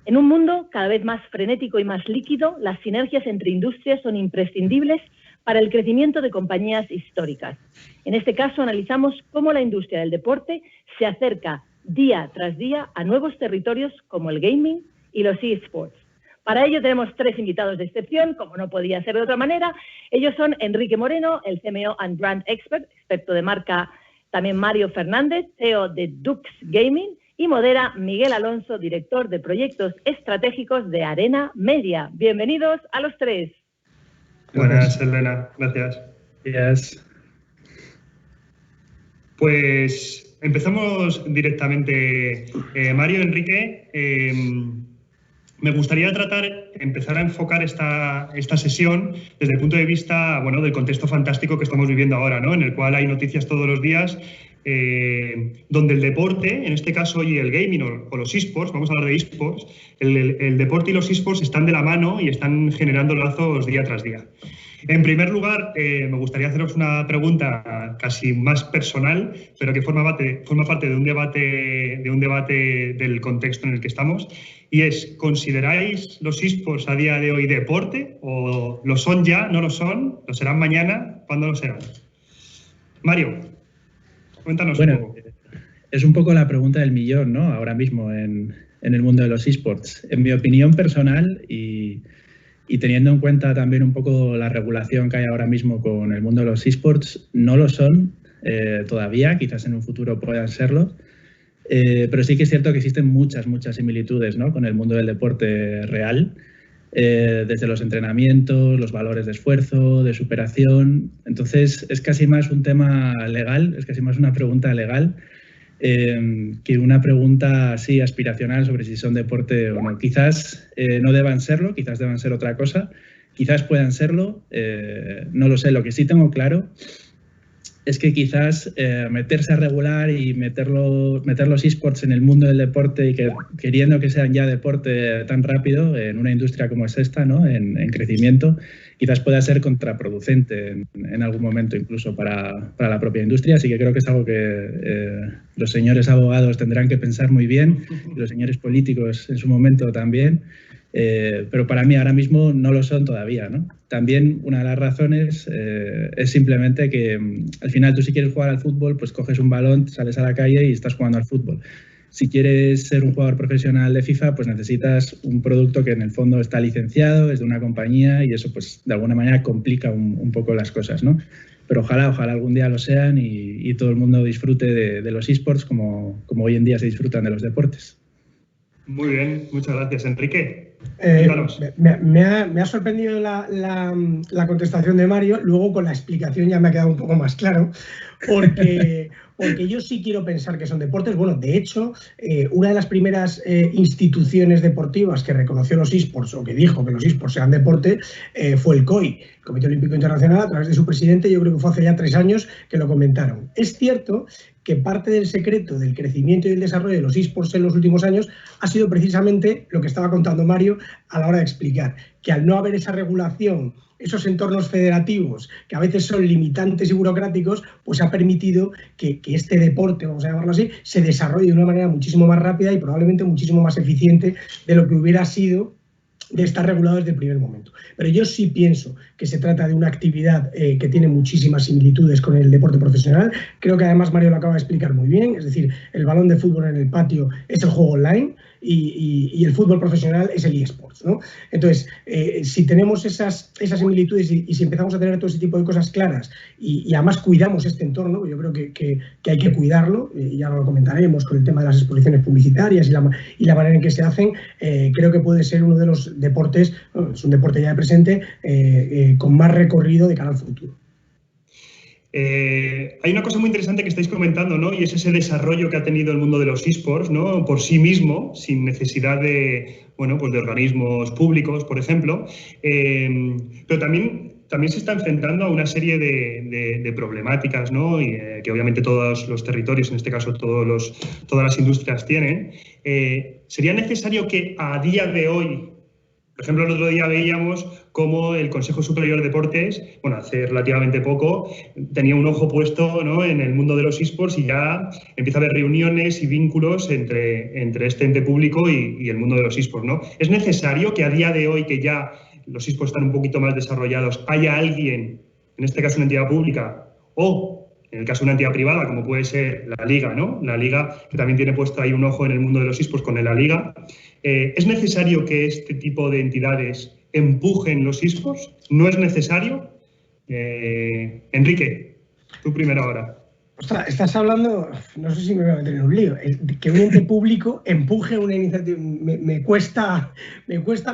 En un mundo cada vez más frenético y más líquido, las sinergias entre industrias son imprescindibles para el crecimiento de compañías históricas. En este caso, analizamos cómo la industria del deporte se acerca día tras día a nuevos territorios como el gaming y los eSports. Para ello tenemos 3 invitados de excepción, como no podía ser de otra manera. Ellos son Enrique Moreno, el CMO and Brand Expert, experto de marca, también Mario Fernández, CEO de Dux Gaming, y modera Miguel Alonso, director de proyectos estratégicos de Arena Media. Bienvenidos a los 3. Buenas, Elena. Gracias. Gracias. Pues empezamos directamente. Mario, Enrique, me gustaría empezar a enfocar esta sesión desde el punto de vista, bueno, del contexto fantástico que estamos viviendo ahora, ¿no? En el cual hay noticias todos los días, donde el deporte, en este caso hoy el gaming o los eSports, vamos a hablar de eSports, el deporte y los eSports están de la mano y están generando lazos día tras día. En primer lugar, me gustaría haceros una pregunta casi más personal, pero que forma parte de un debate del contexto en el que estamos, y es: ¿consideráis los eSports a día de hoy deporte? ¿O lo son ya? ¿No lo son? ¿Lo serán mañana? ¿Cuándo lo serán? Mario, cuéntanos un poco. Es un poco la pregunta del millón, ¿no? Ahora mismo en el mundo de los eSports. En mi opinión personal y teniendo en cuenta también un poco la regulación que hay ahora mismo con el mundo de los eSports, no lo son todavía, quizás en un futuro puedan serlo, pero sí que es cierto que existen muchas similitudes, ¿no?, con el mundo del deporte real, desde los entrenamientos, los valores de esfuerzo, de superación. Entonces es casi más un tema legal, es casi más una pregunta legal que una pregunta así aspiracional sobre si son deporte o no. Quizás no deban serlo, quizás deban ser otra cosa, quizás puedan serlo, no lo sé. Lo que sí tengo claro es que quizás meterse a regular y meter los eSports en el mundo del deporte y queriendo que sean ya deporte tan rápido en una industria como es esta, ¿no?, en crecimiento, quizás pueda ser contraproducente en algún momento incluso para la propia industria. Así que creo que es algo que los señores abogados tendrán que pensar muy bien, y los señores políticos en su momento también. Pero para mí ahora mismo no lo son todavía, ¿no? También una de las razones es simplemente que al final tú, si quieres jugar al fútbol, pues coges un balón, sales a la calle y estás jugando al fútbol. Si quieres ser un jugador profesional de FIFA, pues necesitas un producto que en el fondo está licenciado, es de una compañía, y eso pues de alguna manera complica un poco las cosas, ¿no? Pero ojalá algún día lo sean y todo el mundo disfrute de los eSports como hoy en día se disfrutan de los deportes. Muy bien, muchas gracias. Enrique. Me ha sorprendido la contestación de Mario. Luego con la explicación ya me ha quedado un poco más claro, porque yo sí quiero pensar que son deportes. Bueno, de hecho, una de las primeras instituciones deportivas que reconoció los eSports, o que dijo que los eSports sean deporte, fue el COI, el Comité Olímpico Internacional, a través de su presidente. Yo creo que fue hace ya 3 años que lo comentaron. Es cierto que parte del secreto del crecimiento y del desarrollo de los eSports en los últimos años ha sido precisamente lo que estaba contando Mario a la hora de explicar, que al no haber esa regulación, esos entornos federativos que a veces son limitantes y burocráticos, pues ha permitido que este deporte, vamos a llamarlo así, se desarrolle de una manera muchísimo más rápida y probablemente muchísimo más eficiente de lo que hubiera sido de estar regulado desde el primer momento. Pero yo sí pienso que se trata de una actividad que tiene muchísimas similitudes con el deporte profesional. Creo que además Mario lo acaba de explicar muy bien, es decir, el balón de fútbol en el patio es el juego online y el fútbol profesional es el eSports, ¿no? Entonces, si tenemos esas similitudes y si empezamos a tener todo ese tipo de cosas claras y además cuidamos este entorno, yo creo que hay que cuidarlo, y ya lo comentaremos con el tema de las exposiciones publicitarias y la manera en que se hacen. Creo que puede ser uno de los deportes, es un deporte ya de presente, con más recorrido de cara al futuro. Hay una cosa muy interesante que estáis comentando, ¿no? Y es ese desarrollo que ha tenido el mundo de los eSports, ¿no?, por sí mismo, sin necesidad de, bueno, pues de organismos públicos, por ejemplo. Pero también se está enfrentando a una serie de problemáticas, ¿no?, y, que obviamente todos los territorios, en este caso todas las industrias tienen. ¿Sería necesario que a día de hoy Por ejemplo, el otro día veíamos cómo el Consejo Superior de Deportes, bueno, hace relativamente poco, tenía un ojo puesto, ¿no?, en el mundo de los eSports y ya empieza a haber reuniones y vínculos entre este ente público y el mundo de los eSports, ¿no? ¿Es necesario que a día de hoy, que ya los eSports están un poquito más desarrollados, haya alguien, en este caso una entidad pública, o en el caso de una entidad privada, como puede ser la Liga, ¿no? La Liga, que también tiene puesto ahí un ojo en el mundo de los eSports con la Liga. ¿Es necesario que este tipo de entidades empujen los eSports? ¿No es necesario? Enrique, tú primero ahora. Ostras, estás hablando, no sé si me voy a meter en un lío, que un ente público empuje una iniciativa. Me cuesta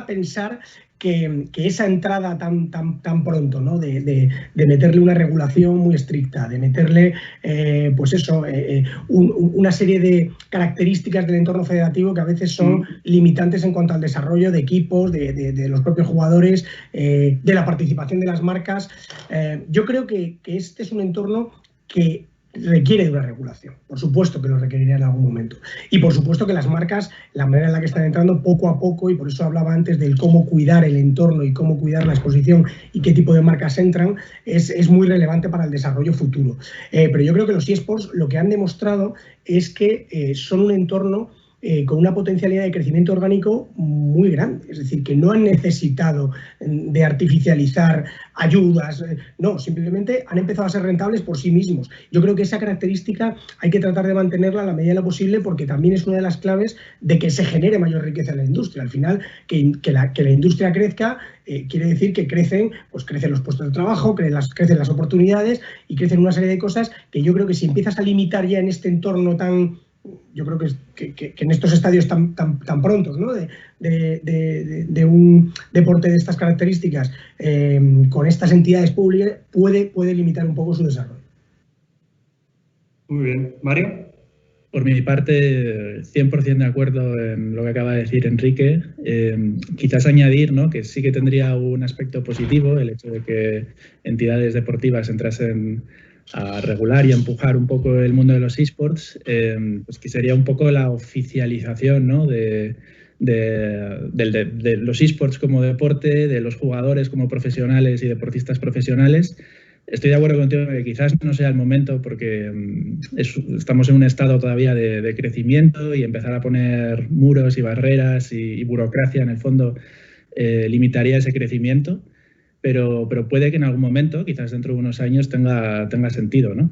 pensar que esa entrada tan pronto, ¿no?, de meterle una regulación muy estricta, de meterle, pues eso, una serie de características del entorno federativo que a veces son limitantes en cuanto al desarrollo de equipos, de los propios jugadores, de la participación de las marcas. Yo creo que este es un entorno que requiere de una regulación. Por supuesto que lo requeriría en algún momento. Y por supuesto que las marcas, la manera en la que están entrando poco a poco, y por eso hablaba antes del cómo cuidar el entorno y cómo cuidar la exposición y qué tipo de marcas entran, es muy relevante para el desarrollo futuro. Pero yo creo que los eSports lo que han demostrado es que son un entorno con una potencialidad de crecimiento orgánico muy grande. Es decir, que no han necesitado de artificializar ayudas, no, simplemente han empezado a ser rentables por sí mismos. Yo creo que esa característica hay que tratar de mantenerla a la medida de lo posible, porque también es una de las claves de que se genere mayor riqueza en la industria. Al final, que la industria crezca quiere decir que crecen los puestos de trabajo, crecen las oportunidades y crecen una serie de cosas que yo creo que si empiezas a limitar ya en este entorno yo creo que en estos estadios tan prontos, ¿no?, de un deporte de estas características, con estas entidades públicas, puede limitar un poco su desarrollo. Muy bien. ¿Mario? Por mi parte, 100% de acuerdo en lo que acaba de decir Enrique. Quizás añadir, ¿no?, que sí que tendría un aspecto positivo el hecho de que entidades deportivas entrasen a regular y a empujar un poco el mundo de los eSports, pues que sería un poco la oficialización, ¿no?, de los eSports como deporte, de los jugadores como profesionales y deportistas profesionales. Estoy de acuerdo contigo que quizás no sea el momento, porque estamos en un estado todavía de crecimiento, y empezar a poner muros y barreras y burocracia, en el fondo, limitaría ese crecimiento. Pero puede que en algún momento, quizás dentro de unos años, tenga sentido, ¿no?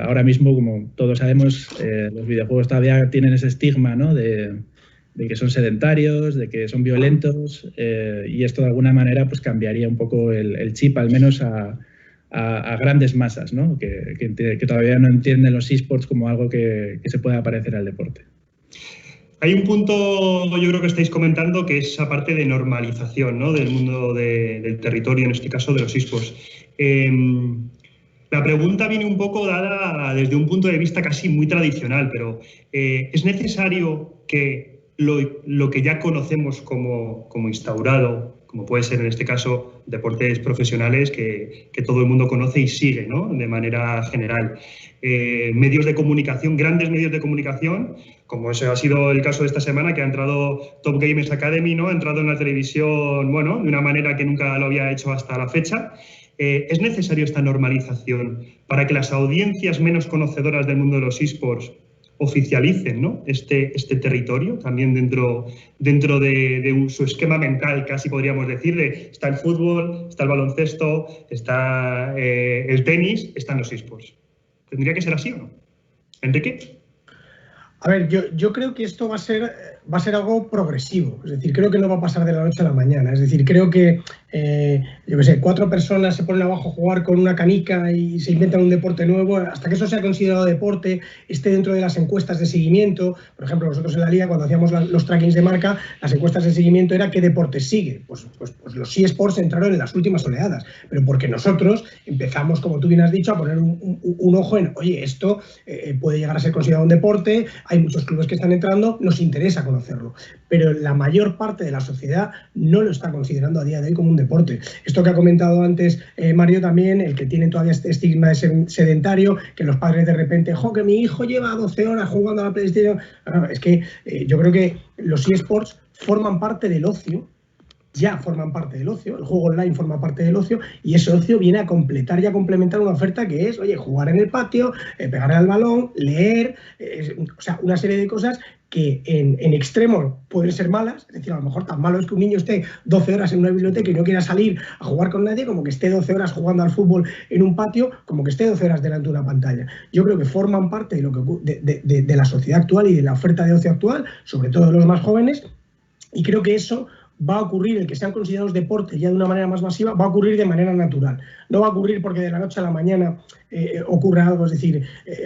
Ahora mismo, como todos sabemos, los videojuegos todavía tienen ese estigma, ¿no?, de que son sedentarios, de que son violentos, y esto de alguna manera pues cambiaría un poco el chip, al menos a grandes masas, ¿no?, que todavía no entienden los eSports como algo que se pueda parecer al deporte. Hay un punto, yo creo que estáis comentando, que es esa parte de normalización, ¿no?, del mundo del territorio, en este caso de los eSports. La pregunta viene un poco dada desde un punto de vista casi muy tradicional, pero ¿es necesario que lo que ya conocemos como instaurado, como puede ser en este caso deportes profesionales que todo el mundo conoce y sigue, ¿no?, de manera general, medios de comunicación, grandes medios de comunicación, como ese ha sido el caso de esta semana, que ha entrado Top Gamers Academy, ¿no?, ha entrado en la televisión, bueno, de una manera que nunca lo había hecho hasta la fecha? ¿Es necesario esta normalización para que las audiencias menos conocedoras del mundo de los eSports oficialicen, ¿no?, este territorio también dentro de su esquema mental, casi podríamos decir, está el fútbol, está el baloncesto, está el tenis, están los eSports? ¿Tendría que ser así o no? ¿Enrique? A ver, yo creo que esto va a ser algo progresivo. Es decir, creo que no va a pasar de la noche a la mañana. Es decir, creo que, 4 personas se ponen abajo a jugar con una canica y se inventan un deporte nuevo. Hasta que eso sea considerado deporte, esté dentro de las encuestas de seguimiento. Por ejemplo, nosotros en la Liga, cuando hacíamos los trackings de marca, las encuestas de seguimiento era ¿qué deporte sigue? Pues los eSports entraron en las últimas oleadas. Pero porque nosotros empezamos, como tú bien has dicho, a poner un ojo en, oye, esto puede llegar a ser considerado un deporte. Hay muchos clubes que están entrando, nos interesa conocerlo, pero la mayor parte de la sociedad no lo está considerando a día de hoy como un deporte. Esto que ha comentado antes Mario también, el que tiene todavía este estigma de sedentario, que los padres de repente, que mi hijo lleva 12 horas jugando a la PlayStation. Es que yo creo que los eSports forman parte del ocio ya forman parte del ocio, el juego online forma parte del ocio, y ese ocio viene a completar y a complementar una oferta que es, oye, jugar en el patio, pegarle al balón, leer, o sea, una serie de cosas que en extremo pueden ser malas. Es decir, a lo mejor tan malo es que un niño esté 12 horas en una biblioteca y no quiera salir a jugar con nadie, como que esté 12 horas jugando al fútbol en un patio, como que esté 12 horas delante de una pantalla. Yo creo que forman parte de, lo que, de la sociedad actual y de la oferta de ocio actual, sobre todo de los más jóvenes, y creo que eso va a ocurrir, el que sean considerados deportes ya de una manera más masiva, va a ocurrir de manera natural. No va a ocurrir porque de la noche a la mañana ocurra algo, es decir,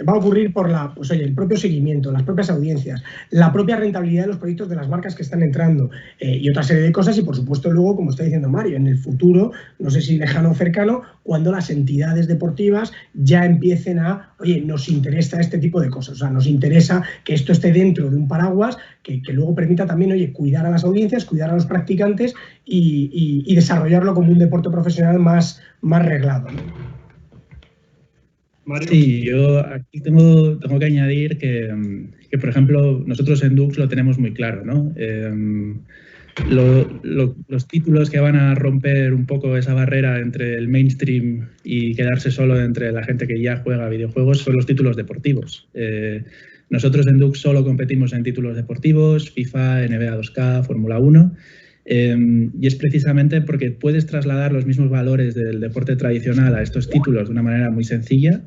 va a ocurrir por pues, oye, el propio seguimiento, las propias audiencias, la propia rentabilidad de los proyectos de las marcas que están entrando y otra serie de cosas. Y por supuesto luego, como está diciendo Mario, en el futuro, no sé si lejano o cercano, cuando las entidades deportivas ya empiecen a, oye, nos interesa este tipo de cosas, o sea, nos interesa que esto esté dentro de un paraguas que luego permita también, oye, cuidar a las audiencias, cuidar a los practicantes y desarrollarlo como un deporte profesional más reglado, ¿no? Mario. Sí, yo aquí tengo que añadir que, por ejemplo, nosotros en Dux lo tenemos muy claro, ¿no? Los títulos que van a romper un poco esa barrera entre el mainstream y quedarse solo entre la gente que ya juega videojuegos son los títulos deportivos. Nosotros en Dux solo competimos en títulos deportivos, FIFA, NBA 2K, Fórmula 1. Y es precisamente porque puedes trasladar los mismos valores del deporte tradicional a estos títulos de una manera muy sencilla.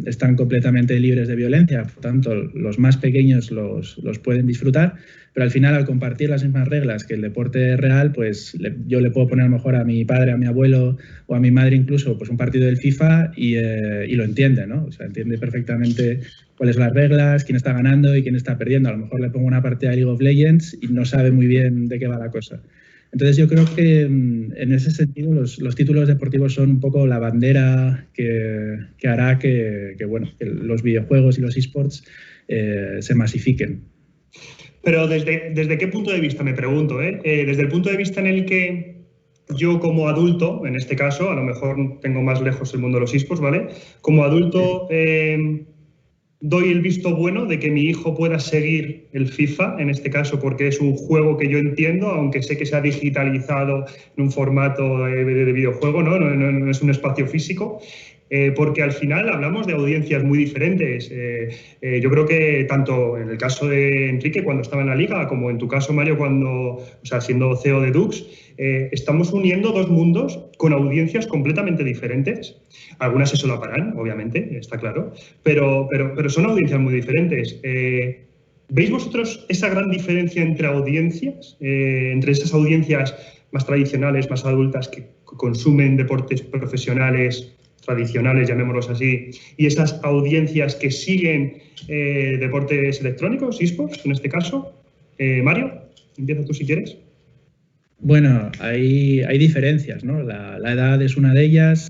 Están completamente libres de violencia, por tanto los más pequeños los pueden disfrutar, pero al final, al compartir las mismas reglas que el deporte real, pues yo le puedo poner a lo mejor a mi padre, a mi abuelo o a mi madre incluso pues un partido del FIFA y lo entiende, ¿no? O sea, entiende perfectamente cuáles son las reglas, quién está ganando y quién está perdiendo. A lo mejor le pongo una partida de League of Legends y no sabe muy bien de qué va la cosa. Entonces yo creo que en ese sentido los títulos deportivos son un poco la bandera que hará que los videojuegos y los esports se masifiquen. Pero ¿desde qué punto de vista, me pregunto, desde el punto de vista en el que yo como adulto, en este caso, a lo mejor tengo más lejos el mundo de los esports, ¿vale? Como adulto doy el visto bueno de que mi hijo pueda seguir el FIFA, en este caso, porque es un juego que yo entiendo, aunque sé que se ha digitalizado en un formato de videojuego, ¿no? No es un espacio físico. Porque al final hablamos de audiencias muy diferentes. Yo creo que tanto en el caso de Enrique cuando estaba en la liga, como en tu caso, Mario, siendo CEO de Dux, estamos uniendo dos mundos con audiencias completamente diferentes. Algunas se solaparán, obviamente, está claro, pero son audiencias muy diferentes. ¿Veis vosotros esa gran diferencia entre audiencias, entre esas audiencias más tradicionales, más adultas que consumen deportes profesionales, tradicionales, llamémoslos así, y esas audiencias que siguen deportes electrónicos, esports, en este caso? Mario, empieza tú si quieres. Bueno, hay diferencias, ¿no? La edad es una de ellas,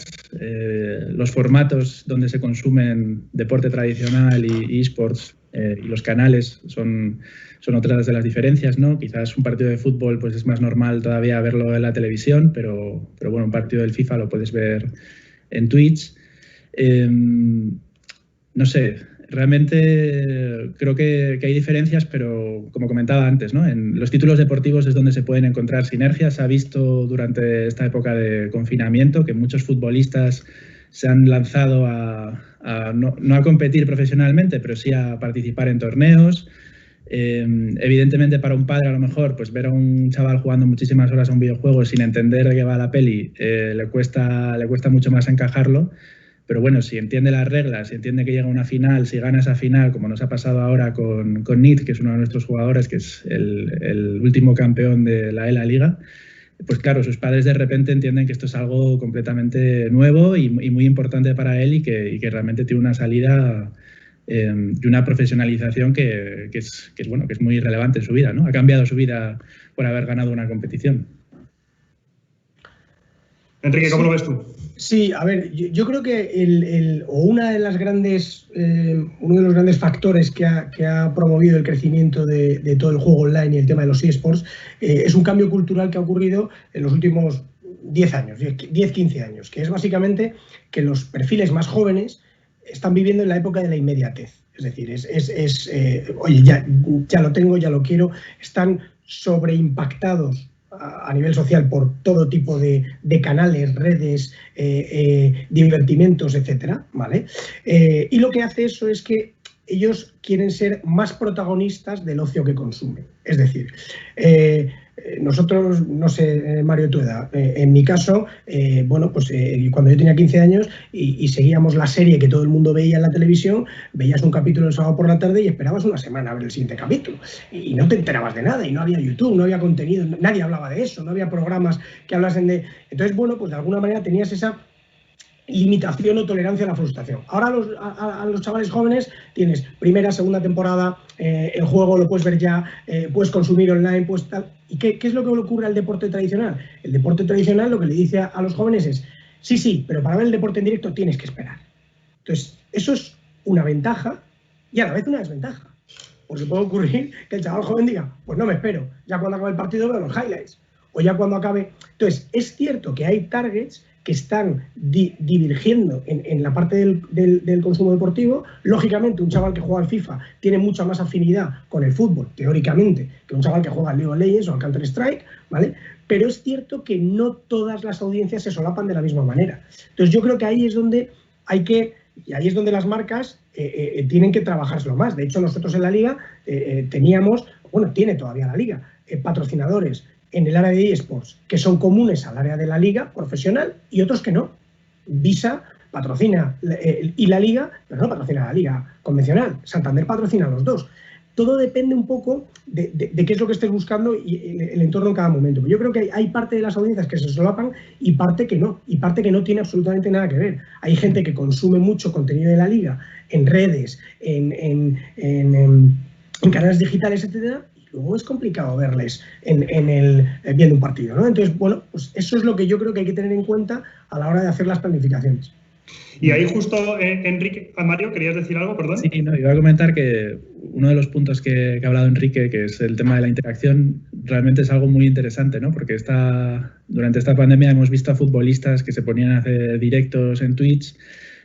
los formatos donde se consumen deporte tradicional y esports y los canales son otras de las diferencias, ¿no? Quizás un partido de fútbol pues es más normal todavía verlo en la televisión, pero bueno, un partido del FIFA lo puedes ver en Twitch. No sé, realmente creo que hay diferencias, pero como comentaba antes, ¿no? En los títulos deportivos es donde se pueden encontrar sinergias. Se ha visto durante esta época de confinamiento que muchos futbolistas se han lanzado no a competir profesionalmente, pero sí a participar en torneos. Evidentemente para un padre a lo mejor pues ver a un chaval jugando muchísimas horas a un videojuego sin entender de qué va la peli le cuesta mucho más encajarlo, pero bueno, si entiende las reglas, si entiende que llega a una final, si gana esa final, como nos ha pasado ahora con Nid, que es uno de nuestros jugadores, que es el último campeón de la ELA Liga, pues claro, sus padres de repente entienden que esto es algo completamente nuevo y muy importante para él y que realmente tiene una salida y una profesionalización que es muy relevante en su vida, ¿no? Ha cambiado su vida por haber ganado una competición. Enrique, ¿cómo lo ves tú? Sí, a ver, yo creo que uno de los grandes factores que ha promovido el crecimiento de todo el juego online y el tema de los eSports es un cambio cultural que ha ocurrido en los últimos 10-15 años, que es básicamente que los perfiles más jóvenes están viviendo en la época de la inmediatez. Es decir, oye, ya lo tengo, ya lo quiero, están sobreimpactados a nivel social por todo tipo de canales, redes, divertimentos, etcétera, ¿vale? Y lo que hace eso es que ellos quieren ser más protagonistas del ocio que consumen. Es decir, nosotros, no sé, Mario, tu edad, en mi caso, bueno, pues cuando yo tenía 15 años y seguíamos la serie que todo el mundo veía en la televisión, veías un capítulo el sábado por la tarde y esperabas una semana a ver el siguiente capítulo. Y no te enterabas de nada, y no había YouTube, no había contenido, nadie hablaba de eso, no había programas que hablasen de... Entonces, bueno, pues de alguna manera tenías esa limitación o tolerancia a la frustración. Ahora a los chavales jóvenes tienes primera, segunda temporada, el juego lo puedes ver ya, puedes consumir online, pues tal. ¿Y qué es lo que le ocurre al deporte tradicional? El deporte tradicional lo que le dice a los jóvenes es, sí, pero para ver el deporte en directo tienes que esperar. Entonces, eso es una ventaja y a la vez una desventaja. Porque puede ocurrir que el chaval joven diga, pues no me espero, ya cuando acabe el partido veo los highlights, o ya cuando acabe... Entonces, es cierto que hay targets que están divergiendo en la parte del consumo deportivo. Lógicamente, un chaval que juega al FIFA tiene mucha más afinidad con el fútbol, teóricamente, que un chaval que juega al League of Legends o al Counter-Strike, ¿vale? Pero es cierto que no todas las audiencias se solapan de la misma manera. Entonces, yo creo que ahí es donde hay que... Y ahí es donde las marcas tienen que trabajárselo más. De hecho, nosotros en la Liga teníamos, bueno, tiene todavía la Liga, patrocinadores en el área de eSports que son comunes al área de la Liga profesional y otros que no. Visa patrocina y la Liga, pero no patrocina la Liga convencional. Santander patrocina los dos. Todo depende un poco de qué es lo que estés buscando y el entorno en cada momento. Yo creo que hay parte de las audiencias que se solapan y parte que no tiene absolutamente nada que ver. Hay gente que consume mucho contenido de la Liga en redes, en canales digitales, etcétera, y luego es complicado verles viendo un partido, ¿no? Entonces, bueno, pues eso es lo que yo creo que hay que tener en cuenta a la hora de hacer las planificaciones. Y ahí justo, Enrique, Mario, ¿querías decir algo? Perdón. Sí, no, iba a comentar que uno de los puntos que ha hablado Enrique, que es el tema de la interacción, realmente es algo muy interesante, ¿no? Porque durante esta pandemia hemos visto a futbolistas que se ponían a hacer directos en Twitch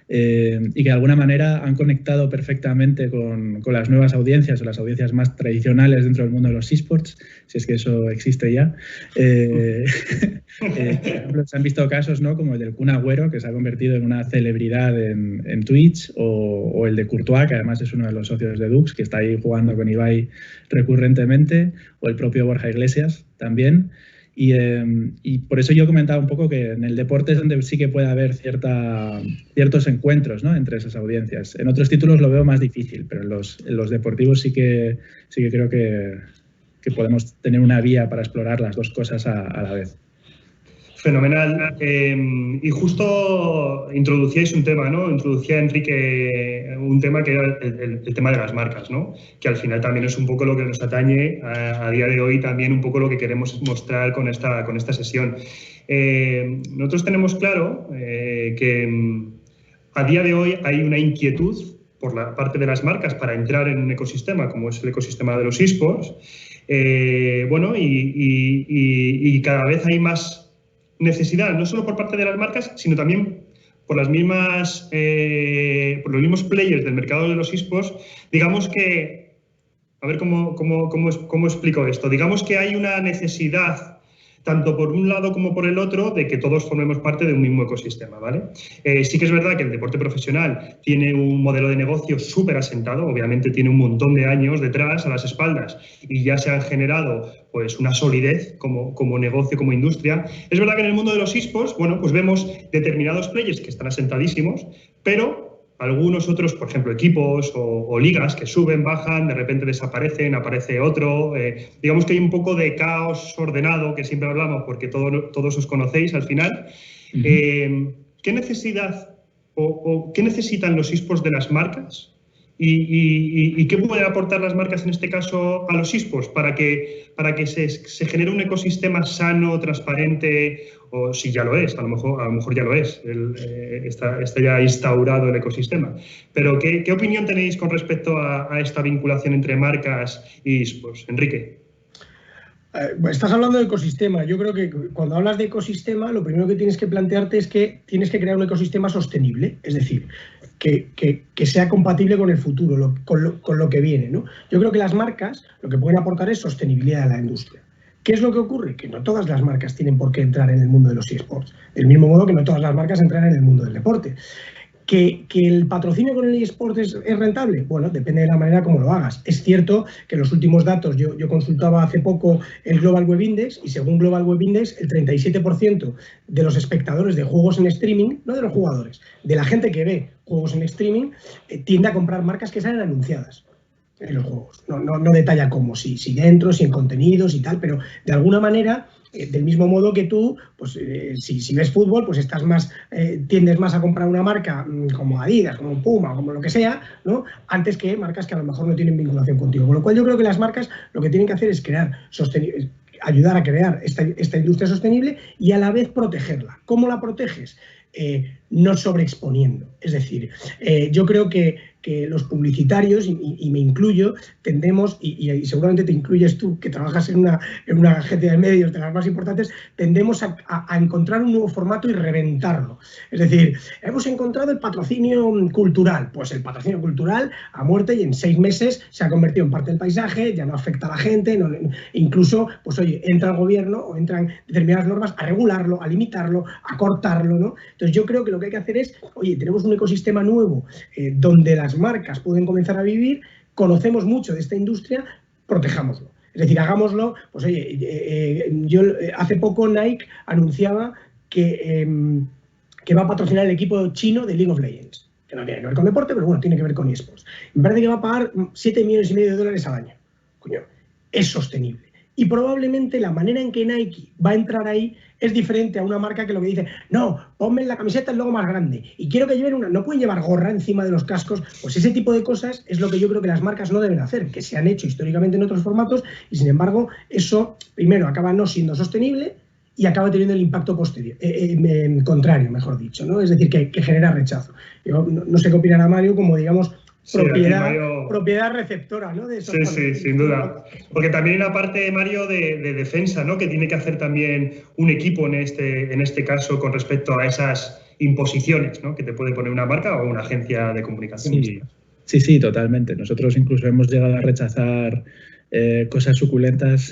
y que de alguna manera han conectado perfectamente con las nuevas audiencias o las audiencias más tradicionales dentro del mundo de los eSports, si es que eso existe ya. Por ejemplo, se han visto casos, ¿no?, como el del Kun Agüero, que se ha convertido en una celebridad en Twitch, o el de Courtois, que además es uno de los socios de Dux, que está ahí jugando con Ibai recurrentemente, o el propio Borja Iglesias también. Y por eso yo comentaba un poco que en el deporte es donde sí que puede haber ciertos encuentros, ¿no?, entre esas audiencias. En otros títulos lo veo más difícil, pero en los deportivos sí que creo que podemos tener una vía para explorar las dos cosas a la vez. Fenomenal. Y justo introducíais un tema, ¿no? Introducía Enrique un tema que era el tema de las marcas, ¿no? Que al final también es un poco lo que nos atañe a día de hoy, también un poco lo que queremos mostrar con esta sesión. Nosotros tenemos claro que a día de hoy hay una inquietud por la parte de las marcas para entrar en un ecosistema como es el ecosistema de los eSports. Bueno, y cada vez hay más necesidad, no solo por parte de las marcas, sino también por los mismos players del mercado de los eSports. Digamos que, a ver cómo explico esto, digamos que hay una necesidad, tanto por un lado como por el otro, de que todos formemos parte de un mismo ecosistema, ¿vale? Sí que es verdad que el deporte profesional tiene un modelo de negocio súper asentado, obviamente tiene un montón de años detrás, a las espaldas, y ya se han generado pues una solidez como negocio, como industria. Es verdad que en el mundo de los eSports, bueno, pues vemos determinados players que están asentadísimos, pero algunos otros, por ejemplo, equipos o ligas que suben, bajan, de repente desaparecen, aparece otro. Digamos que hay un poco de caos ordenado, que siempre hablamos porque todos os conocéis al final. ¿Qué necesidad o qué necesitan los eSports de las marcas? ¿Y qué pueden aportar las marcas en este caso a los eSports para que se genere un ecosistema sano, transparente, o si ya lo es, a lo mejor ya lo es, está ya instaurado el ecosistema? Pero ¿qué opinión tenéis con respecto a esta vinculación entre marcas y eSports? Enrique. Estás hablando de ecosistema. Yo creo que cuando hablas de ecosistema, lo primero que tienes que plantearte es que tienes que crear un ecosistema sostenible, es decir, que sea compatible con el futuro, con lo que viene, ¿no? Yo creo que las marcas lo que pueden aportar es sostenibilidad a la industria. ¿Qué es lo que ocurre? Que no todas las marcas tienen por qué entrar en el mundo de los eSports, del mismo modo que no todas las marcas entran en el mundo del deporte. ¿Que el patrocinio con el eSport es rentable? Bueno, depende de la manera como lo hagas. Es cierto que los últimos datos, yo consultaba hace poco el Global Web Index, y según Global Web Index, el 37% de los espectadores de juegos en streaming, no de los jugadores, de la gente que ve juegos en streaming, tiende a comprar marcas que salen anunciadas en los juegos. No detalla cómo, si dentro, si en contenidos y tal, pero de alguna manera, del mismo modo que tú, pues si ves fútbol, pues tiendes más a comprar una marca como Adidas, como Puma, como lo que sea, ¿no? Antes que marcas que a lo mejor no tienen vinculación contigo. Con lo cual yo creo que las marcas lo que tienen que hacer es ayudar a crear esta industria sostenible y a la vez protegerla. ¿Cómo la proteges? No sobreexponiendo. Es decir, yo creo que los publicitarios, y me incluyo, tendemos, y seguramente te incluyes tú, que trabajas en una agencia de medios de las más importantes, tendemos a encontrar un nuevo formato y reventarlo. Es decir, hemos encontrado el patrocinio cultural. Pues el patrocinio cultural a muerte, y en 6 meses se ha convertido en parte del paisaje, ya no afecta a la gente, incluso, pues oye, entra el gobierno o entran determinadas normas a regularlo, a limitarlo, a cortarlo, ¿no? Entonces yo creo que lo que hay que hacer es, oye, tenemos un ecosistema nuevo donde las marcas pueden comenzar a vivir, conocemos mucho de esta industria, protejámoslo. Es decir, hagámoslo, pues oye, hace poco Nike anunciaba que va a patrocinar el equipo chino de League of Legends, que no tiene que ver con deporte, pero bueno, tiene que ver con eSports. Me parece que va a pagar $7,5 millones al año. Coño, es sostenible. Y probablemente la manera en que Nike va a entrar ahí es diferente a una marca que lo que dice, no, ponme en la camiseta el logo más grande y quiero que lleven no pueden llevar gorra encima de los cascos. Pues ese tipo de cosas es lo que yo creo que las marcas no deben hacer, que se han hecho históricamente en otros formatos, y sin embargo eso primero acaba no siendo sostenible y acaba teniendo el impacto contrario, mejor dicho, ¿no? Es decir, que genera rechazo. Yo no sé qué opinará Mario, como digamos, propiedad receptora, ¿no? Sí, sin duda. Porque también hay una parte, Mario, de defensa, ¿no? Que tiene que hacer también un equipo en este caso con respecto a esas imposiciones, ¿no? Que te puede poner una marca o una agencia de comunicación. Sí, totalmente. Nosotros incluso hemos llegado a rechazar cosas suculentas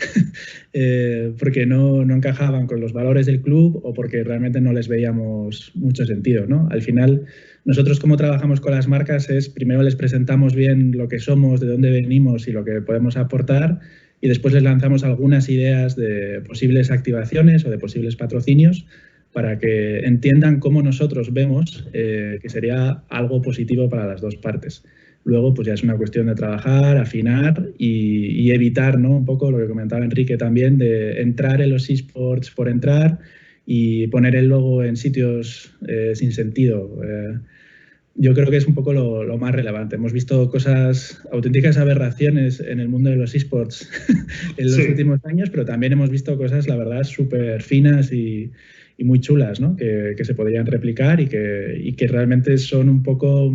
porque no encajaban con los valores del club o porque realmente no les veíamos mucho sentido, ¿no? Al final, nosotros como trabajamos con las marcas es primero les presentamos bien lo que somos, de dónde venimos y lo que podemos aportar, y después les lanzamos algunas ideas de posibles activaciones o de posibles patrocinios para que entiendan cómo nosotros vemos que sería algo positivo para las dos partes. Luego, pues ya es una cuestión de trabajar, afinar y evitar, ¿no? Un poco lo que comentaba Enrique también, de entrar en los eSports por entrar y poner el logo en sitios sin sentido. Yo creo que es un poco lo más relevante. Hemos visto auténticas aberraciones en el mundo de los eSports en los últimos años, pero también hemos visto cosas, la verdad, súper finas y muy chulas, ¿no? Que se podrían replicar y que realmente son un poco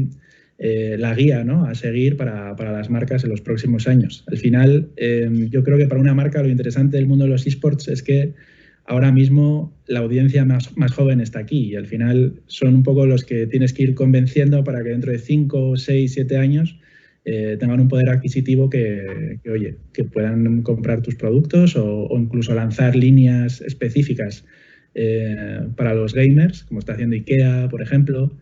la guía, ¿no? A seguir para las marcas en los próximos años. Al final, yo creo que para una marca lo interesante del mundo de los eSports es que ahora mismo la audiencia más joven está aquí, y al final son un poco los que tienes que ir convenciendo para que dentro de 5, 6, 7 años tengan un poder adquisitivo que puedan comprar tus productos o incluso lanzar líneas específicas para los gamers, como está haciendo IKEA, por ejemplo,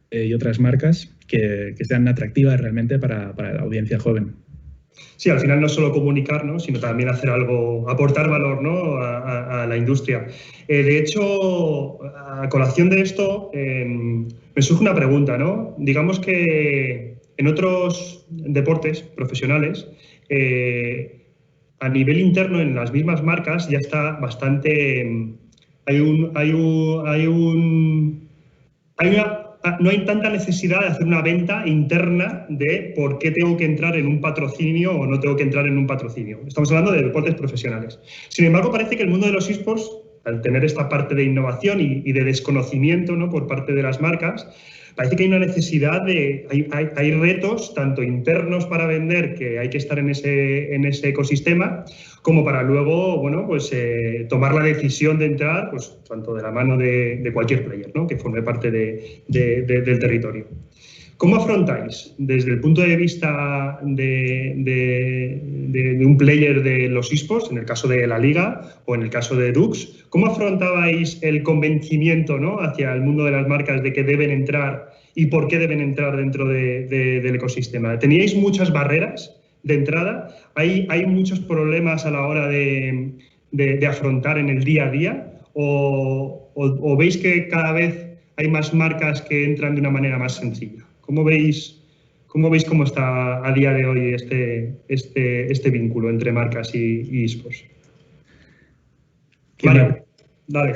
y otras marcas que sean atractivas realmente para la audiencia joven. Sí, al final no solo comunicar, ¿no? Sino también hacer algo, aportar valor, ¿no? a la industria. De hecho, a colación de esto, me surge una pregunta, ¿no? Digamos que en otros deportes profesionales, a nivel interno en las mismas marcas ya está bastante... No hay tanta necesidad de hacer una venta interna de por qué tengo que entrar en un patrocinio o no tengo que entrar en un patrocinio. Estamos hablando de deportes profesionales. Sin embargo, parece que el mundo de los eSports, al tener esta parte de innovación y de desconocimiento, ¿no? Por parte de las marcas, parece que hay una necesidad hay retos tanto internos para vender, que hay que estar en ese ecosistema, como para luego, bueno, pues tomar la decisión de entrar, pues tanto de la mano de cualquier player, ¿no? Que forme parte del territorio. ¿Cómo afrontáis, desde el punto de vista de un player de los eSports, en el caso de la Liga o en el caso de Dux, cómo afrontabais el convencimiento, ¿no?, hacia el mundo de las marcas de que deben entrar y por qué deben entrar dentro del ecosistema? ¿Teníais muchas barreras de entrada? ¿Hay muchos problemas a la hora de afrontar en el día a día? ¿O veis que cada vez hay más marcas que entran de una manera más sencilla? ¿Cómo veis cómo está a día de hoy este vínculo entre marcas y eSports? Mario, dale.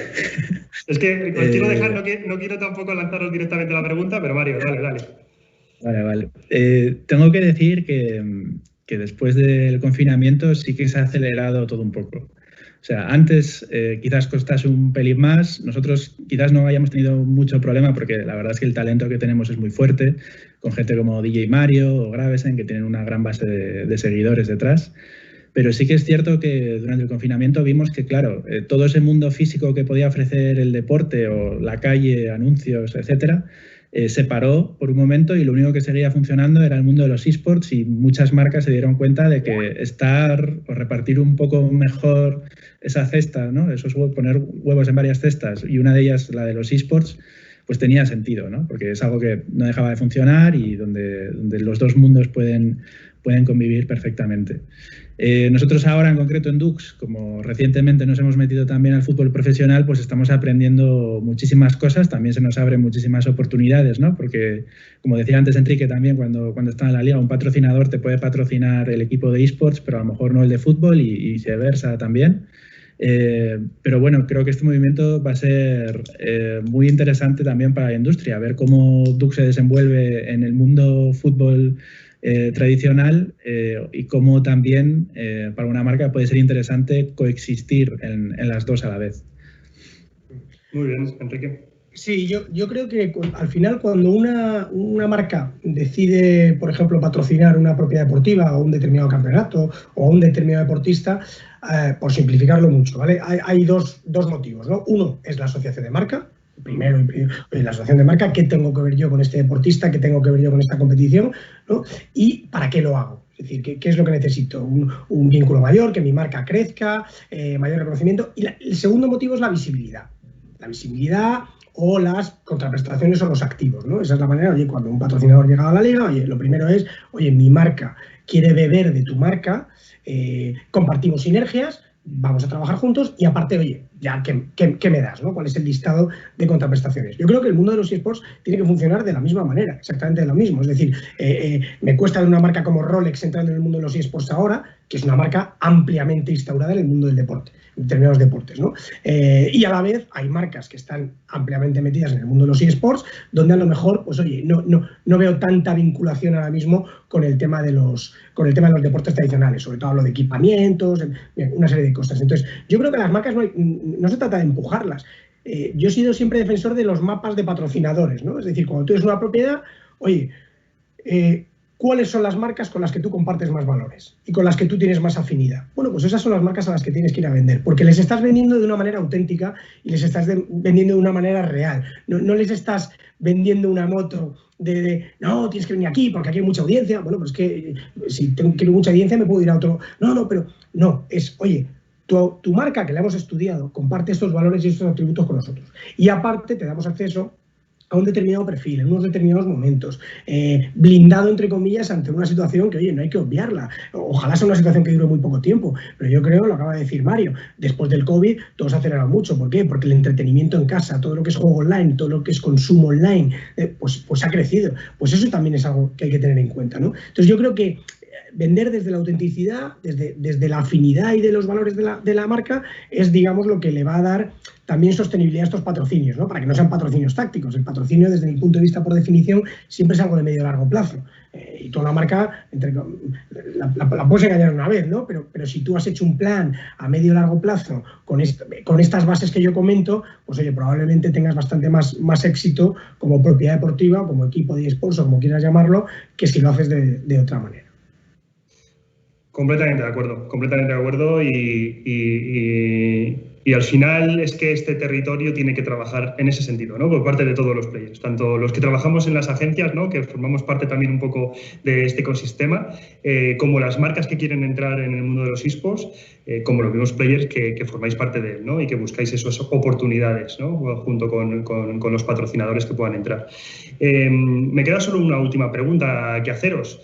Es que os quiero dejar, no quiero tampoco lanzaros directamente la pregunta, pero Mario, dale. Vale. Tengo que decir que después del confinamiento sí que se ha acelerado todo un poco. O sea, antes quizás costase un pelín más. Nosotros quizás no hayamos tenido mucho problema porque la verdad es que el talento que tenemos es muy fuerte, con gente como DJ Mario o Gravesen, que tienen una gran base de seguidores detrás. Pero sí que es cierto que durante el confinamiento vimos que, claro, todo ese mundo físico que podía ofrecer el deporte o la calle, anuncios, etcétera, se paró por un momento y lo único que seguía funcionando era el mundo de los eSports, y muchas marcas se dieron cuenta de que estar o repartir un poco mejor esa cesta, ¿no?, poner huevos en varias cestas, y una de ellas la de los eSports, pues tenía sentido, ¿no?, porque es algo que no dejaba de funcionar y donde los dos mundos pueden convivir perfectamente. Nosotros ahora, en concreto en Dux, como recientemente nos hemos metido también al fútbol profesional, pues estamos aprendiendo muchísimas cosas. También se nos abren muchísimas oportunidades, ¿no? Porque, como decía antes Enrique también, cuando está en la liga, un patrocinador te puede patrocinar el equipo de eSports, pero a lo mejor no el de fútbol, y viceversa también. Pero bueno, creo que este movimiento va a ser muy interesante también para la industria, ver cómo Dux se desenvuelve en el mundo fútbol tradicional, y cómo también para una marca puede ser interesante coexistir en las dos a la vez. Muy bien, Enrique. Sí, yo creo que al final, cuando una marca decide, por ejemplo, patrocinar una propiedad deportiva o un determinado campeonato o un determinado deportista, por simplificarlo mucho, ¿vale? Hay dos motivos, ¿no? Uno es la asociación de marca. Primero, la asociación de marca, ¿qué tengo que ver yo con este deportista? ¿Qué tengo que ver yo con esta competición? ¿No? ¿Y para qué lo hago? Es decir, ¿qué es lo que necesito? Un vínculo mayor, que mi marca crezca, mayor reconocimiento. Y el segundo motivo es la visibilidad. La visibilidad o las contraprestaciones o los activos, ¿no? Esa es la manera. Oye, cuando un patrocinador llega a la liga, oye, lo primero es, oye, mi marca quiere beber de tu marca, compartimos sinergias, vamos a trabajar juntos, y aparte, oye, ya, ¿qué me das, ¿no? ¿Cuál es el listado de contraprestaciones? Yo creo que el mundo de los eSports tiene que funcionar de la misma manera, exactamente de lo mismo. Es decir, me cuesta de una marca como Rolex entrando en el mundo de los eSports ahora, que es una marca ampliamente instaurada en el mundo del deporte, en determinados deportes, ¿no? Y a la vez hay marcas que están ampliamente metidas en el mundo de los eSports, donde a lo mejor, pues oye, no veo tanta vinculación ahora mismo con el tema de los deportes tradicionales. Sobre todo hablo de equipamientos, una serie de cosas. Entonces, yo creo que las marcas no se trata de empujarlas. Yo he sido siempre defensor de los mapas de patrocinadores, ¿no? Es decir, cuando tú eres una propiedad, oye, ¿cuáles son las marcas con las que tú compartes más valores y con las que tú tienes más afinidad? Bueno, pues esas son las marcas a las que tienes que ir a vender, porque les estás vendiendo de una manera auténtica y les estás vendiendo de una manera real. No les estás vendiendo una moto no, tienes que venir aquí porque aquí hay mucha audiencia. Bueno, pues que si quiero mucha audiencia me puedo ir a otro. Pero no, es, oye, tu marca, que la hemos estudiado, comparte estos valores y estos atributos con nosotros. Y aparte te damos acceso a un determinado perfil, en unos determinados momentos, blindado, entre comillas, ante una situación que, oye, no hay que obviarla. Ojalá sea una situación que dure muy poco tiempo, pero yo creo, lo acaba de decir Mario, después del COVID todo se ha acelerado mucho. ¿Por qué? Porque el entretenimiento en casa, todo lo que es juego online, todo lo que es consumo online, pues ha crecido. Pues eso también es algo que hay que tener en cuenta, ¿no? Entonces yo creo que vender desde la autenticidad, desde la afinidad y de los valores de la marca es, digamos, lo que le va a dar también sostenibilidad a estos patrocinios, ¿no? Para que no sean patrocinios tácticos. El patrocinio, desde mi punto de vista, por definición, siempre es algo de medio a largo plazo. Y toda una marca, la puedes engañar una vez, ¿no? Pero si tú has hecho un plan a medio o largo plazo con estas bases que yo comento, pues oye, probablemente tengas bastante más éxito como propiedad deportiva, como equipo de eSports o como quieras llamarlo, que si lo haces de otra manera. Completamente de acuerdo y al final es que este territorio tiene que trabajar en ese sentido, ¿no? Por parte de todos los players, tanto los que trabajamos en las agencias, ¿no? Que formamos parte también un poco de este ecosistema, como las marcas que quieren entrar en el mundo de los eSports, como los mismos players que formáis parte de él, ¿no? Y que buscáis esas oportunidades, ¿no? Junto con los patrocinadores que puedan entrar. Me queda solo una última pregunta que haceros.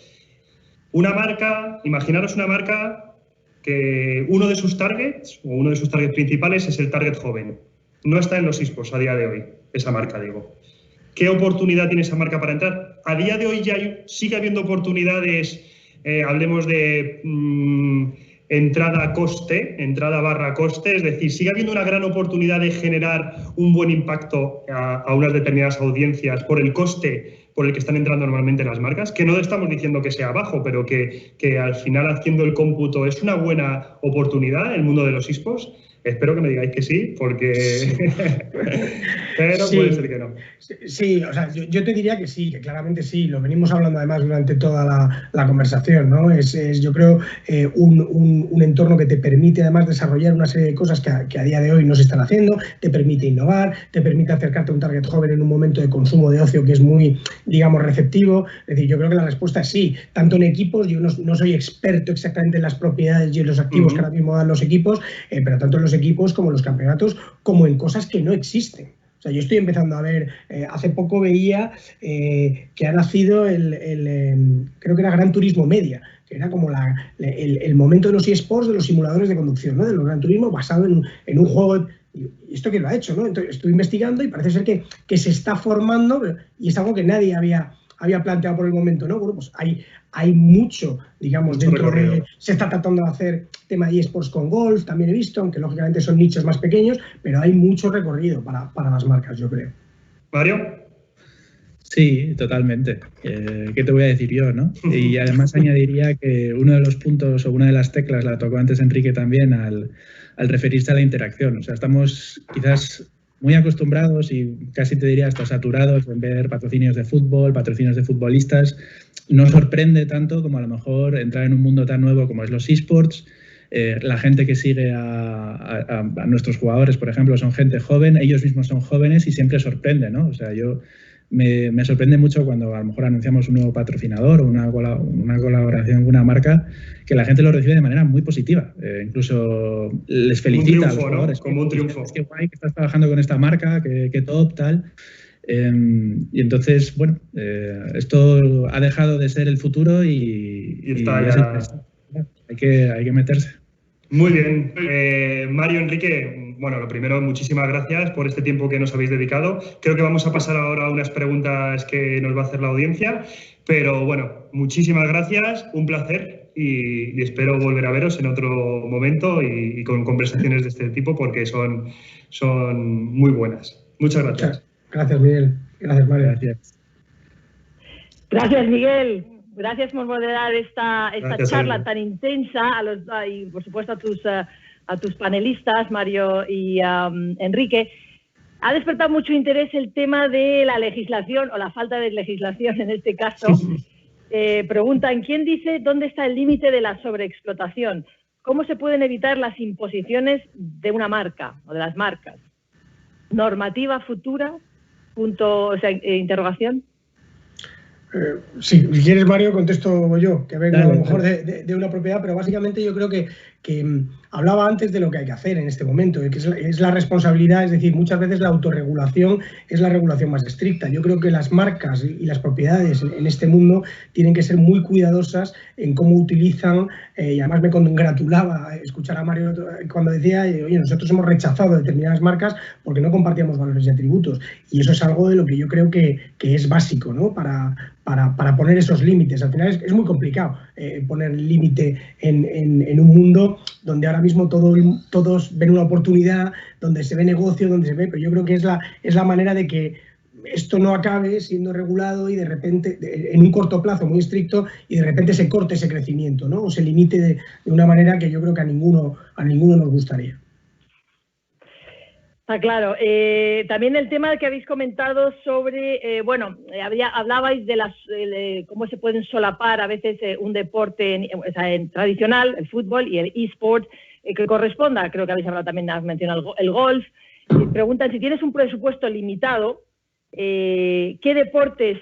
Imaginaros una marca que uno de sus targets principales es el target joven. No está en los eSports a día de hoy, esa marca, digo. ¿Qué oportunidad tiene esa marca para entrar? A día de hoy ya sigue habiendo oportunidades, hablemos de entrada/coste, es decir, sigue habiendo una gran oportunidad de generar un buen impacto a unas determinadas audiencias por el coste por el que están entrando normalmente las marcas, que no estamos diciendo que sea bajo, pero que al final, haciendo el cómputo, es una buena oportunidad el mundo de los eSports. Espero que me digáis que sí, porque... Sí. Pero sí, puede ser que no. Sí, o sea, yo te diría que sí, que claramente sí. Lo venimos hablando además durante toda la conversación, ¿no? Es yo creo, un entorno que te permite además desarrollar una serie de cosas que a día de hoy no se están haciendo, te permite innovar, te permite acercarte a un target joven en un momento de consumo de ocio que es muy, digamos, receptivo. Es decir, yo creo que la respuesta es sí. Tanto en equipos, yo no soy experto exactamente en las propiedades y en los activos que ahora mismo dan los equipos, pero tanto en los equipos como en los campeonatos, como en cosas que no existen. O sea, yo estoy empezando a ver, hace poco veía que ha nacido creo que era Gran Turismo Media, que era como el momento de los eSports, de los simuladores de conducción, ¿no? De los Gran Turismo, basado en un juego. ¿Y esto quién lo ha hecho, no? Entonces, estoy investigando y parece ser que se está formando, y es algo que nadie había planteado por el momento, ¿no? Bueno, pues hay mucho, digamos, dentro de... Se está tratando de hacer tema de eSports con golf, también he visto, aunque lógicamente son nichos más pequeños, pero hay mucho recorrido para las marcas, yo creo. ¿Mario? Sí, totalmente. ¿Qué te voy a decir yo, no? Y además añadiría que uno de los puntos o una de las teclas, la tocó antes Enrique también, al referirse a la interacción. O sea, estamos quizás muy acostumbrados y casi te diría hasta saturados en ver patrocinios de fútbol, patrocinios de futbolistas. No sorprende tanto como a lo mejor entrar en un mundo tan nuevo como es los eSports. La gente que sigue a nuestros jugadores, por ejemplo, son gente joven, ellos mismos son jóvenes y siempre sorprende, ¿no? O sea, me sorprende mucho cuando a lo mejor anunciamos un nuevo patrocinador o una colaboración con una marca, que la gente lo recibe de manera muy positiva. Incluso les felicita a los jugadores, ¿no? Como un triunfo. Es que guay que estás trabajando con esta marca, que top, tal. Y entonces, bueno, esto ha dejado de ser el futuro y está ya... hay que meterse. Muy bien. Mario, Enrique, bueno, lo primero, muchísimas gracias por este tiempo que nos habéis dedicado. Creo que vamos a pasar ahora a unas preguntas que nos va a hacer la audiencia, pero bueno, muchísimas gracias, un placer y espero volver a veros en otro momento y con conversaciones de este tipo porque son muy buenas. Muchas gracias. Gracias, Miguel. Gracias, Mario. Gracias, Miguel. Gracias por moderar esta charla tan intensa y, por supuesto, a tus panelistas, Mario y Enrique. Ha despertado mucho interés el tema de la legislación o la falta de legislación en este caso. Preguntan, ¿quién dice dónde está el límite de la sobreexplotación? ¿Cómo se pueden evitar las imposiciones de una marca o de las marcas? ¿Normativa futura? Interrogación. Sí, si quieres, Mario, contesto yo, que vengo a lo mejor de una propiedad, pero básicamente yo creo que hablaba antes de lo que hay que hacer en este momento, que es la responsabilidad, es decir, muchas veces la autorregulación es la regulación más estricta. Yo creo que las marcas y las propiedades en este mundo tienen que ser muy cuidadosas en cómo utilizan, y además me congratulaba escuchar a Mario cuando decía, oye, nosotros hemos rechazado determinadas marcas porque no compartíamos valores y atributos, y eso es algo de lo que yo creo que es básico, ¿no? Para poner esos límites. Al final es muy complicado poner límite en un mundo donde ahora mismo todos ven una oportunidad, donde se ve negocio, pero yo creo que es la manera de que esto no acabe siendo regulado y de repente, en un corto plazo muy estricto, y de repente se corte ese crecimiento, ¿no? O se limite de una manera que yo creo que a ninguno nos gustaría. Está claro. También el tema que habéis comentado sobre, hablabais de cómo se pueden solapar a veces un deporte tradicional, el fútbol, y el eSport que corresponda. Creo que habéis hablado también, has mencionado el golf. Preguntan si tienes un presupuesto limitado, ¿qué deportes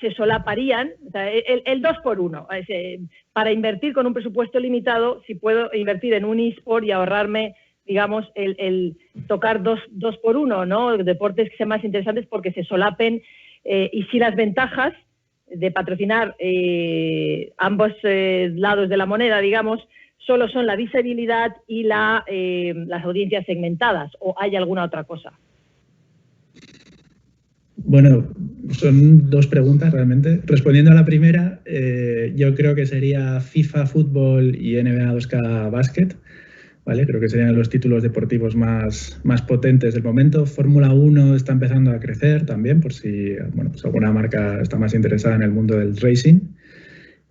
se solaparían? O sea, el 2x1. Para invertir con un presupuesto limitado, si puedo invertir en un eSport y ahorrarme, digamos, el tocar 2x1, ¿no? Deportes que sean más interesantes porque se solapen, y si las ventajas de patrocinar ambos lados de la moneda, digamos, solo son la visibilidad y las audiencias segmentadas, o hay alguna otra cosa. Bueno, son dos preguntas realmente. Respondiendo a la primera, yo creo que sería FIFA Fútbol y NBA 2K Basket. ¿Vale? Creo que serían los títulos deportivos más potentes del momento. Fórmula 1 está empezando a crecer también, por si pues alguna marca está más interesada en el mundo del racing.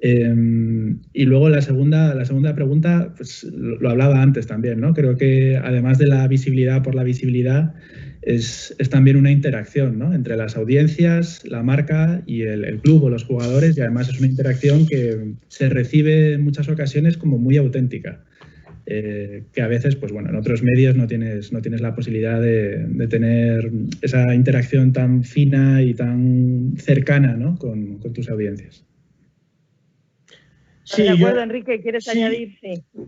Y luego la segunda pregunta, pues lo hablaba antes también, ¿no? Creo que además de la visibilidad por la visibilidad, es también una interacción, ¿no? Entre las audiencias, la marca y el club o los jugadores, y además es una interacción que se recibe en muchas ocasiones como muy auténtica. Que a veces, pues bueno, en otros medios no tienes la posibilidad de tener esa interacción tan fina y tan cercana, ¿no? con tus audiencias. Sí, de acuerdo, Enrique, ¿quieres añadir?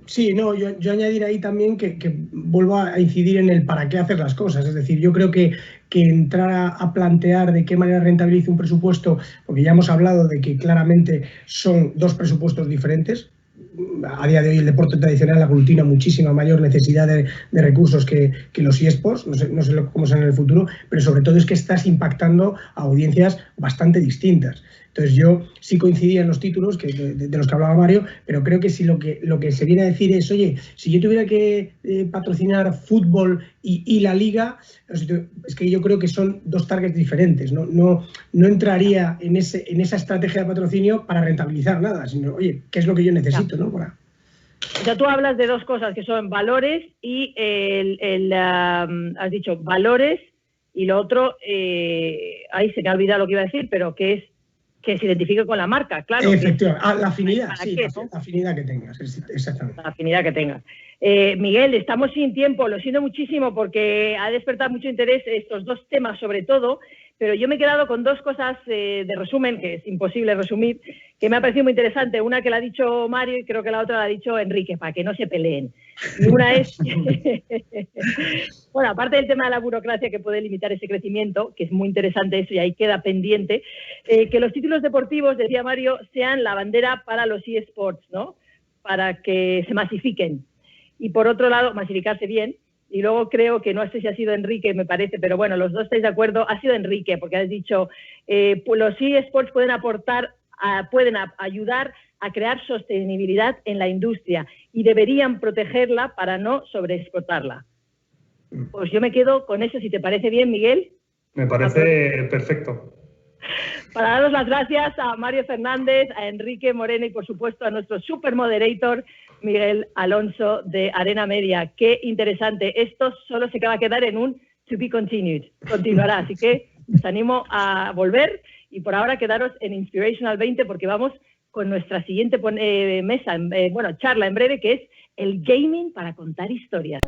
Sí, no, yo añadir ahí también que vuelvo a incidir en el para qué hacer las cosas. Es decir, yo creo que entrar a plantear de qué manera rentabiliza un presupuesto, porque ya hemos hablado de que claramente son dos presupuestos diferentes. A día de hoy el deporte tradicional aglutina muchísima mayor necesidad de recursos que los eSports, no sé cómo será en el futuro, pero sobre todo es que estás impactando a audiencias bastante distintas. Entonces yo sí coincidía en los títulos de los que hablaba Mario, pero creo que si lo que se viene a decir es, oye, si yo tuviera que patrocinar fútbol y la liga, es que yo creo que son dos targets diferentes. No entraría en esa estrategia de patrocinio para rentabilizar nada, sino, oye, ¿qué es lo que yo necesito? ¿No? O sea, tú hablas de dos cosas que son valores y has dicho valores, y lo otro, ahí se me ha olvidado lo que iba a decir, pero que se identifique con la marca, claro. Efectivamente, la afinidad, sí, la afinidad que tengas, exactamente. La afinidad que tengas. Miguel, estamos sin tiempo, lo siento muchísimo porque ha despertado mucho interés estos dos temas sobre todo, pero yo me he quedado con dos cosas de resumen, que es imposible resumir, que me ha parecido muy interesante. Una que la ha dicho Mario y creo que la otra la ha dicho Enrique, para que no se peleen. Y una es, bueno, aparte del tema de la burocracia que puede limitar ese crecimiento, que es muy interesante eso y ahí queda pendiente, que los títulos deportivos, decía Mario, sean la bandera para los eSports, ¿no? Para que se masifiquen. Y por otro lado, masificarse bien. Y luego creo que, no sé si ha sido Enrique, me parece, pero bueno, los dos estáis de acuerdo, ha sido Enrique, porque has dicho, los eSports pueden ayudar a crear sostenibilidad en la industria y deberían protegerla para no sobreexplotarla. Pues yo me quedo con eso, si te parece bien, Miguel. Me parece perfecto. Para daros las gracias a Mario Fernández, a Enrique Moreno y, por supuesto, a nuestro super moderator, Miguel Alonso de Arena Media. Qué interesante. Esto solo se va a quedar en un to be continued. Continuará, así que os animo a volver y por ahora quedaros en Inspirational 20 porque vamos con nuestra siguiente charla en breve, que es el gaming para contar historias.